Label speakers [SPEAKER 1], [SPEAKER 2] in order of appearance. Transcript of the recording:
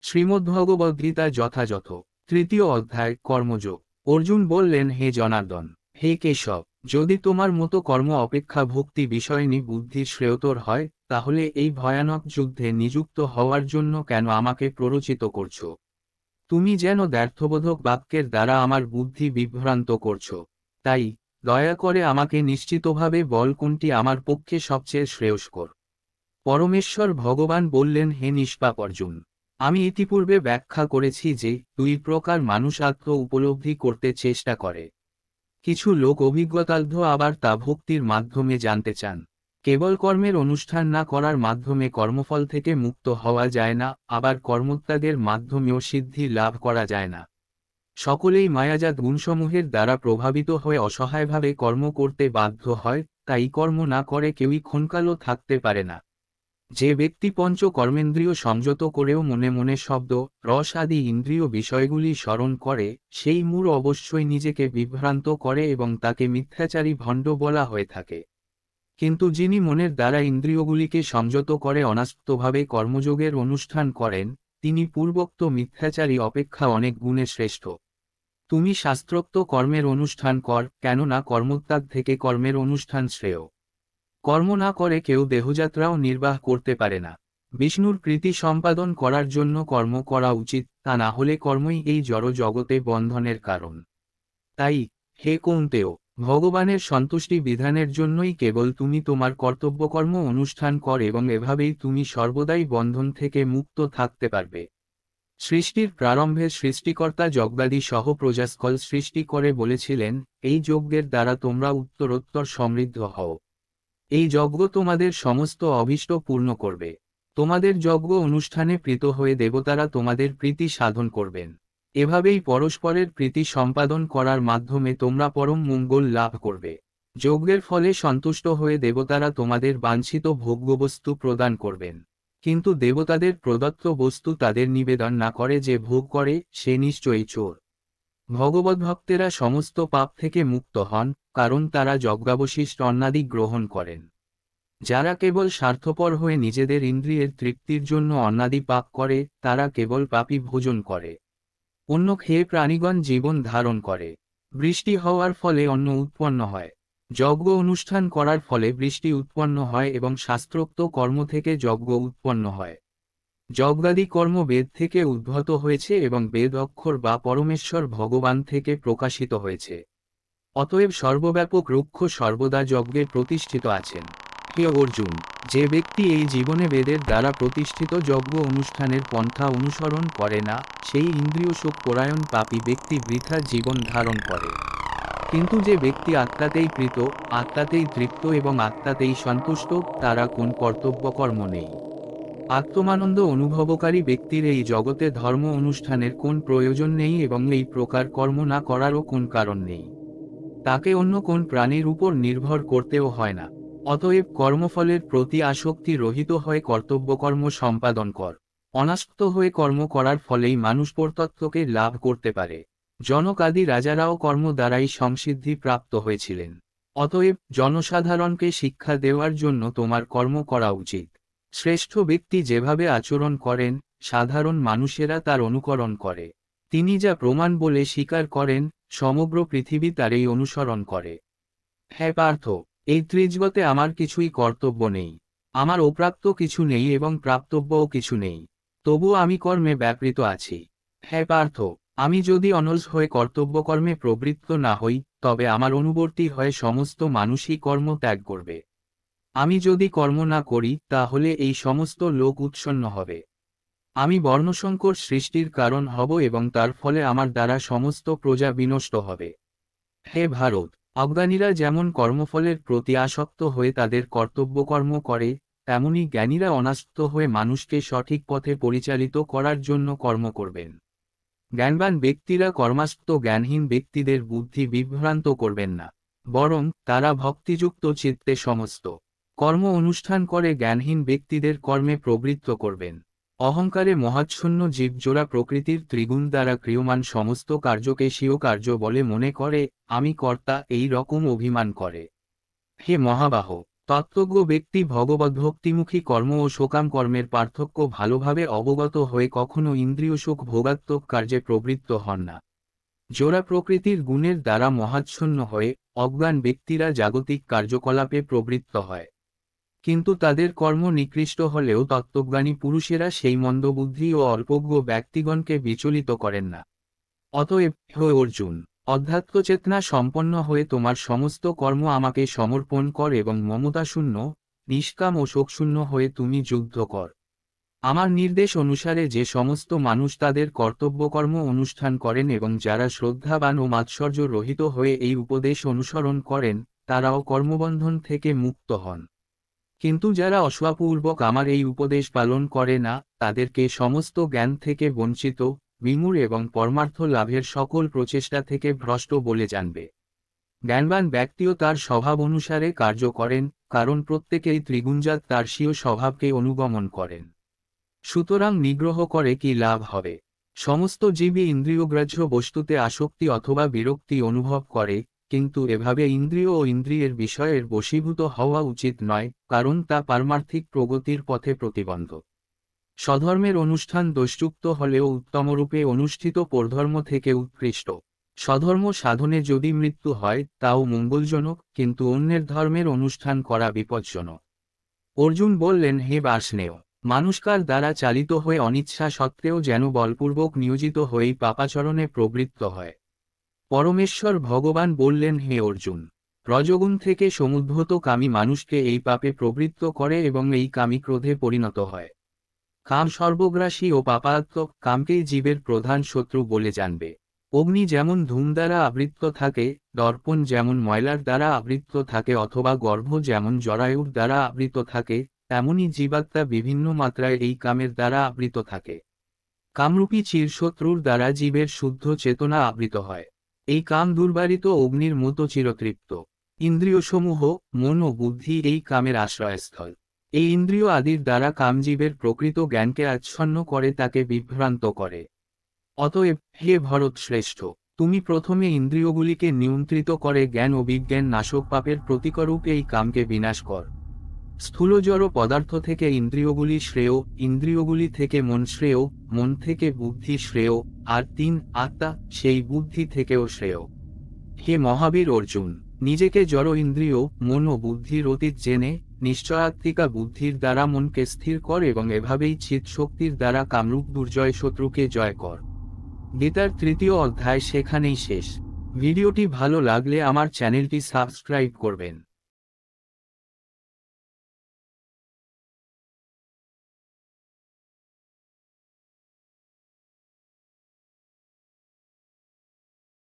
[SPEAKER 1] শ্রীমদ্ভগবদ্গীতা যথাযথ। তৃতীয় অধ্যায়, কর্মযোগ। অর্জুন বললেন, হে জনার্দন, হে কেশব, যদি তোমার মতো কর্ম অপেক্ষা ভক্তি বিষয়নী বুদ্ধির শ্রেয়তর হয়, তাহলে এই ভয়ানক যুদ্ধে নিযুক্ত হওয়ার জন্য কেন আমাকে প্ররোচিত করছ? তুমি যেন ব্যর্থবোধক বাক্যের দ্বারা আমার বুদ্ধি বিভ্রান্ত করছ। তাই দয়া করে আমাকে নিশ্চিতভাবে বল, কোনটি আমার পক্ষে সবচেয়ে শ্রেয়স্কর। পরমেশ্বর ভগবান বললেন, হে নিষ্পাপ অর্জুন, আমি ইতিপূর্বে ব্যাখ্যা করেছি যে দুই প্রকার মানুষ আত্ম উপলব্ধি করতে চেষ্টা করে। কিছু লোক অভিজ্ঞতার্ধ, আবার তা ভক্তির মাধ্যমে জানতে চান। কেবল কর্মের অনুষ্ঠান না করার মাধ্যমে কর্মফল থেকে মুক্ত হওয়া যায় না, আবার কর্মত্যাগের মাধ্যমেও সিদ্ধি লাভ করা যায় না। সকলেই মায়াজাত গুণসমূহের দ্বারা প্রভাবিত হয়ে অসহায়ভাবে কর্ম করতে বাধ্য হয়, তাই কর্ম না করে কেউই ক্ষণকালও থাকতে পারে না। যে ব্যক্তি পঞ্চ কর্মেন্দ্রিয় সংযত করেও মনে মনে শব্দ, রস আদি ইন্দ্রিয় বিষয়গুলি স্মরণ করে, সেই মূঢ় অবশ্যই নিজেকে বিভ্রান্ত করে এবং তাকে মিথ্যাচারী ভণ্ড বলা হয়ে থাকে। কিন্তু যিনি মনের দ্বারা ইন্দ্রিয়গুলিকে সংযত করে অনাসক্তভাবে কর্মযোগের অনুষ্ঠান করেন, তিনি পূর্বোক্ত মিথ্যাচারী অপেক্ষা অনেক গুণে শ্রেষ্ঠ। তুমি শাস্ত্রোক্ত কর্মের অনুষ্ঠান কর, কেননা কর্মত্যাগ থেকে কর্মের অনুষ্ঠান শ্রেয়। কর্ম না করে কেউ দেহযাত্রাও নির্বাহ করতে পারে না। বিষ্ণুর প্রীতি সম্পাদন করার জন্য কর্ম করা উচিত, তা না হলে কর্মই এই জড় জগতে বন্ধনের কারণ। তাই হে কৌন্তেয়, ভগবানের সন্তুষ্টি বিধানের জন্যই কেবল তুমি তোমার কর্তব্যকর্ম অনুষ্ঠান কর, এবং এভাবেই তুমি সর্বদাই বন্ধন থেকে মুক্ত থাকতে পারবে। সৃষ্টির প্রারম্ভে সৃষ্টিকর্তা যজ্ঞাদি সহ প্রজাস্কল সৃষ্টি করে বলেছিলেন, এই যজ্ঞের দ্বারা তোমরা উত্তরোত্তর সমৃদ্ধ হও। এই যজ্ঞ তোমাদের সমস্ত অভীষ্ট পূর্ণ করবে। তোমাদের যজ্ঞ অনুষ্ঠানে প্রীত হয়ে দেবতারা তোমাদের প্রীতি সাধন করবেন। এভাবেই পরস্পরের প্রীতি সম্পাদন করার মাধ্যমে তোমরা পরম মঙ্গল লাভ করবে। যজ্ঞের ফলে সন্তুষ্ট হয়ে দেবতারা তোমাদের বাঞ্ছিত ভোগ্যবস্তু প্রদান করবেন। কিন্তু দেবতাদের প্রদত্ত বস্তু তাদের নিবেদন না করে যে ভোগ করে, সে নিশ্চয়ই চোর। ভগবদ্ভক্তেরা সমস্ত পাপ থেকে মুক্ত হন, কারণ তারা যজ্ঞাবশিষ্ট অন্নাদি গ্রহণ করেন। যারা কেবল স্বার্থপর হয়ে নিজেদের ইন্দ্রিয়ের তৃপ্তির জন্য অন্নাদি পাপ করে, তারা কেবল পাপী ভোজন করে। অন্ন খেয়ে প্রাণীগণ জীবন ধারণ করে। বৃষ্টি হওয়ার ফলে অন্ন উৎপন্ন হয়। যজ্ঞ অনুষ্ঠান করার ফলে বৃষ্টি উৎপন্ন হয় এবং শাস্ত্রোক্ত কর্ম থেকে যজ্ঞ উৎপন্ন হয়। যজ্ঞাদি কর্ম বেদ থেকে উদ্ভূত হয়েছে এবং বেদ অক্ষর বা পরমেশ্বর ভগবান থেকে প্রকাশিত হয়েছে। অতএব সর্বব্যাপক রুক্ষ সর্বদা যজ্ঞে প্রতিষ্ঠিত আছেন। হে অর্জুন, যে ব্যক্তি এই জীবনে বেদের দ্বারা প্রতিষ্ঠিত যজ্ঞ অনুষ্ঠানের পন্থা অনুসরণ করে না, সেই ইন্দ্রিয় সুখ পরায়ণ পাপী ব্যক্তি বৃথা জীবন ধারণ করে। কিন্তু যে ব্যক্তি আত্মাতেই প্রীত, আত্মাতেই তৃপ্ত এবং আত্মাতেই সন্তুষ্ট, তারা কোন কর্তব্যকর্ম নেই। আত্মানন্দ অনুভবকারী ব্যক্তির এই জগতে ধর্ম অনুষ্ঠানের কোন প্রয়োজন নেই এবং এই প্রকার কর্ম না করারও কোন কারণ নেই। তাকে অন্য কোন প্রাণীর উপর নির্ভর করতেও হয় না। অতএব কর্মফলের প্রতি আসক্তি রহিত হয়ে কর্তব্যকর্ম সম্পাদন কর। অনাসক্ত হয়ে কর্ম করার ফলেই মানুষ পরতত্ত্বকে লাভ করতে পারে। জনক আদি রাজারাও কর্ম দ্বারাই সংসিদ্ধি প্রাপ্ত হয়েছিলেন। অতএব জনসাধারণকে শিক্ষা দেওয়ার জন্য তোমার কর্ম করা উচিত। শ্রেষ্ঠ ব্যক্তি যেভাবে আচরণ করেন, সাধারণ মানুষেরা তার অনুকরণ করে। তিনি যা প্রমাণ বলে স্বীকার করেন, সমগ্র পৃথিবী তারই অনুসরণ করে। হে পার্থ, এই ত্রিজগতে আমার কিছুই কর্তব্য নেই। আমার অপ্রাপ্ত কিছু নেই এবং প্রাপ্তব্যও কিছু নেই। তবু আমি কর্মে ব্যাপৃত আছি। হে পার্থ, আমি যদি অলস হয়ে কর্তব্যকর্মে প্রবৃত্ত না হই, তবে আমার অনুবর্তী হয়ে সমস্ত মানুষই কর্ম ত্যাগ করবে। আমি যদি কর্ম না করি, তাহলে এই সমস্ত লোক উৎসন্ন হবে। আমি বর্ণসংকর সৃষ্টির কারণ হব এবং তার ফলে আমার দ্বারা সমস্ত প্রজা বিনষ্ট হবে। হে ভারত, অজ্ঞানীরা যেমন কর্মফলের প্রতি আসক্ত হয়ে তাদের কর্তব্যকর্ম করে, তেমনি জ্ঞানীরা অনাসক্ত হয়ে মানুষকে সঠিক পথে পরিচালিত করার জন্য কর্ম করবেন। জ্ঞানবান ব্যক্তিরা কর্মাসক্ত জ্ঞানহীন ব্যক্তিদের বুদ্ধি বিভ্রান্ত করবেন না, বরং তারা ভক্তিযুক্ত চিত্তে সমস্ত কর্ম অনুষ্ঠান করে জ্ঞানহীন ব্যক্তিদের কর্মে প্রবৃত্ত করবেন। অহংকারে মহাচ্ছন্ন জীবজোড়া প্রকৃতির ত্রিগুণ দ্বারা ক্রিয়মান সমস্ত কার্যকে স্বীয় কার্য বলে মনে করে, আমি কর্তা, এই রকম অভিমান করে। হে মহাবাহ, তত্ত্বজ্ঞ ব্যক্তি ভগবদ্ভক্তিমুখী কর্ম ও সকাম কর্মের পার্থক্য ভালোভাবে অবগত হয়ে কখনো ইন্দ্রিয় সুখ ভোগাত্মক কার্যে প্রবৃত্ত হন না। যারা প্রকৃতির গুণের দ্বারা মহাচ্ছন্ন হয়ে অজ্ঞান ব্যক্তিরা জাগতিক কার্যকলাপে প্রবৃত্ত হয়, কিন্তু তাদের কর্ম নিকৃষ্ট হলেও তত্ত্বজ্ঞানী পুরুষেরা সেই মন্দবুদ্ধি ও অল্পজ্ঞ ব্যক্তিগণকে বিচলিত করেন না। অতএব হে অর্জুন, অধ্যাত্মচেতনা সম্পন্ন হয়ে তোমার সমস্ত কর্ম আমাকে সমর্পণ কর এবং মমতাশূন্য, নিষ্কাম ও শোকশূন্য হয়ে তুমি যুদ্ধ কর। আমার নির্দেশ অনুসারে যে সমস্ত মানুষ তাদের কর্তব্যকর্ম অনুষ্ঠান করেন এবং যারা শ্রদ্ধাবান ও মাৎসর্য রহিত হয়ে এই উপদেশ অনুসরণ করেন, তারাও কর্মবন্ধন থেকে মুক্ত হন। কিন্তু যারা অসূয়াপূর্বক আমার এই উপদেশ পালন করে না, তাদেরকে সমস্ত জ্ঞান থেকে বঞ্চিত, বিমূঢ় এবং পরমার্থ লাভের সকল প্রচেষ্টা থেকে ভ্রষ্ট বলে জানবে। জ্ঞানবান ব্যক্তিও তার স্বভাব অনুসারে কার্য করেন, কারণ প্রত্যেকেই ত্রিগুণজাত তার স্বীয় স্বভাবকে অনুগমন করেন। সুতরাং নিগ্রহ করে কি লাভ হবে? সমস্ত জীবই ইন্দ্রিয়গ্রাহ্য বস্তুতে আসক্তি অথবা বিরক্তি অনুভব করে, কিন্তু এভাবে ইন্দ্রিয় ও ইন্দ্রিয়ের বিষয়ের বশীভূত হওয়া উচিত নয়, কারণ তা পারমার্থিক প্রগতির পথে প্রতিবন্ধক। স্বধর্মের অনুষ্ঠান দোষযুক্ত হলেও উত্তমরূপে অনুষ্ঠিত পরধর্ম থেকে উৎকৃষ্ট। স্বধর্ম সাধনে যদি মৃত্যু হয় তাও মঙ্গলজনক, কিন্তু অন্যের ধর্মের অনুষ্ঠান করা বিপজ্জনক। অর্জুন বললেন, হে বার্ষ্ণেয়, মানুষকার দ্বারা চালিত হয়ে অনিচ্ছা সত্ত্বেও যেন বলপূর্বক নিয়োজিত হয়েই পাপাচরণে প্রবৃত্ত হয়। পরমেশ্বর ভগবান বললেন, হে অর্জুন, রজগুণ থেকে সমুদ্ভূত কামী মানুষকে এই পাপে প্রবৃত্ত করে এবং এই কামী ক্রোধে পরিণত হয়। কাম সর্বগ্রাসী ও পাপাত্মক, কামকেই জীবের প্রধান শত্রু বলে জানবে। অগ্নি যেমন ধূম দ্বারা আবৃত থাকে, দর্পণ যেমন ময়লার দ্বারা আবৃত থাকে অথবা গর্ভ যেমন জরায়ুর দ্বারা আবৃত থাকে, তেমনি জীবাত্মা বিভিন্ন মাত্রায় এই কামের দ্বারা আবৃত থাকে। কামরূপী চিরশত্রুর দ্বারা জীবের শুদ্ধ চেতনা আবৃত হয়। এই কাম দুর্বারিত অগ্নির মতো চিরতৃপ্ত। ইন্দ্রিয়সমূহ, মন ও বুদ্ধি এই কামের আশ্রয়স্থল। এই ইন্দ্রিয় আদির দ্বারা কামজীবের প্রকৃত জ্ঞানকে আচ্ছন্ন করে তাকে বিভ্রান্ত করে। অতএব হে ভরত শ্রেষ্ঠ, তুমি প্রথমে ইন্দ্রিয়গুলিকে নিয়ন্ত্রিত করে জ্ঞান ও বিজ্ঞান নাশক পাপের প্রতিকরূপ এই কামকে বিনাশ কর। স্থূল জড় পদার্থ থেকে ইন্দ্রিয়গুলি শ্রেয়, ইন্দ্রিয়গুলি থেকে মন শ্রেয়, মন থেকে বুদ্ধি শ্রেয়, আর আত্মা সেই বুদ্ধি থেকেও শ্রেয়। হে মহাবীর অর্জুন, নিজেকে জড় ইন্দ্রিয়, মন ও বুদ্ধির অতীত জেনে নিশ্চয়াত্মিকা বুদ্ধির দ্বারা মনকে স্থির কর এবং এভাবেই চিৎ শক্তির দ্বারা কামরূপ দুর্জয় শত্রুকে জয় কর। গীতার 3য় অধ্যায় সেখানেই শেষ। ভিডিওটি ভালো লাগলে আমার চ্যানেলটি সাবস্ক্রাইব করবেন।